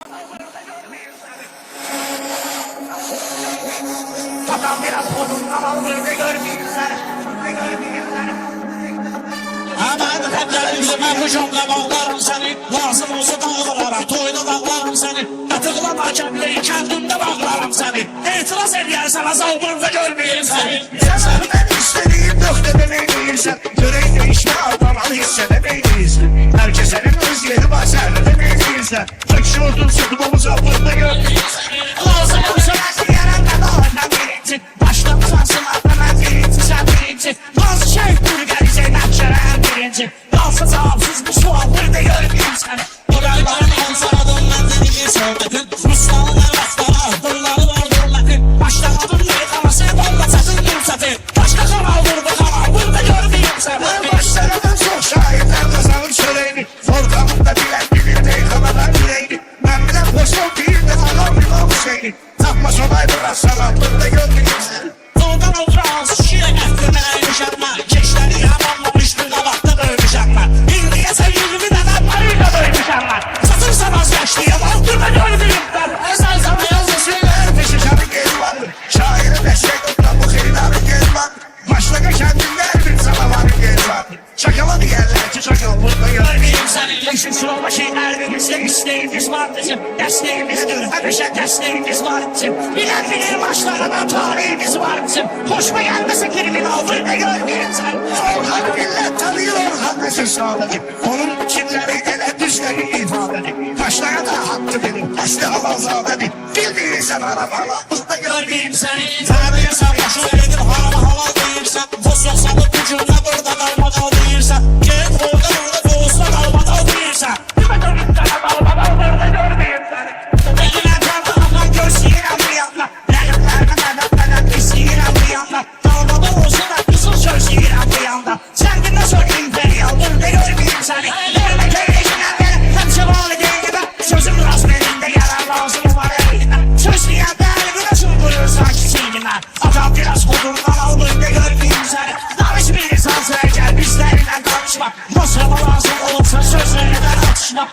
Adam biraz odundan alır da görmeyizler. Aman heplerimizi ben bu şokla bağlarım seni. Lazım olsa dağlara, toyda dağlarım seni. Atıqlama kendini, kendimde bağlarım seni. İtiraz edersen azalmırda görmeyeyim seni. Sen ben istediğim noktada neydiysen, yüreği değişme adamalı hissedemeyiz. Herkesenin öz yeri var, sen de demeyiz. Çekişiyordun sıkmamıza burada görmeyiz seni. Lazım olsa nasıl yanında doğrudan birinci. Başlamız varsın aklına birinci, sen birinci. Bazı şey burgerize nakşeren birinci. Dalsa cevapsız bu sualları görmeyeyim seni. Orayların ansaradan ben dediği söyledin. Rusların evlatlara adımları vardır metin. Başlamadın yıkaması bolla çatın gülseti. Başka kanal burada görmeyeyim seni. Başlarından çok şahitler kazanır çöreğini. Forkamında bilen bilir de yıkamadan yüreğini. Ben bile boşum değil de alamıyorum şeyini. Takma sonaydır asalatlıkta görmeyeyim seni. Doğudan oturağız şişire eftirmene yumuşatma. Keşleri yamanlamıştır kabakta dövmüşanlar. İlmiye sevgilimi de damlarıyla dövmüşanlar. Satırsan az yaşlıya baldırma görmeyimler. Ezel sana yazısıyla peşi canı geri vardır. Şairi destek tutla bu kıyıları geri var. Başlaka kendinden bir sana var geri var. Çakala diğerler ki çakal burada Görmeyeyim seni leşin sıralma şeylerimizle isteğimiz var bizim. Desteğimizdir hepişe desteğimiz var bizim. Bilen bilir başlarından tarihimiz var bizim. Hoşuma gelmese kelimin altında görmeyeyim sen. Orhan millet tanıyor Orhan Mesut sağladı. Onun kimleri ele düşleri ifade edin. Taşlara da hattı benim. Taşlı Allah'zade bildiğinse bana bana burada Görmeyeyim seni tanıyorsan başına edip harama hava değilsen. Toz yoksa bu gücünle burada kalmadan değilsen. Gelip orada boğuzla kalmadan değilsen. Kime dönüp sana dalmadan burada görmeyeyim seni. Eline kalmadan görseyirem bir yandan. Yanıklarına kadar pisiyirem bir yandan. Dalmada olsun da kızıl sözseyirem bir yandan. Sen de nasıl imperial burada görmeyeyim seni. Verme köyleşine beni hemşe bağlı değil gibi. Sözüm rast benim de yarar lazım var elinden. Söz diyen değerli nasıl buyur sanki seninle. Adam biraz kodurdan al burada görmeyeyim seni. Damış bir insan söyleyecek bizlerinden konuşmak. Nasıl lazım olursa sözlerinden atışmak.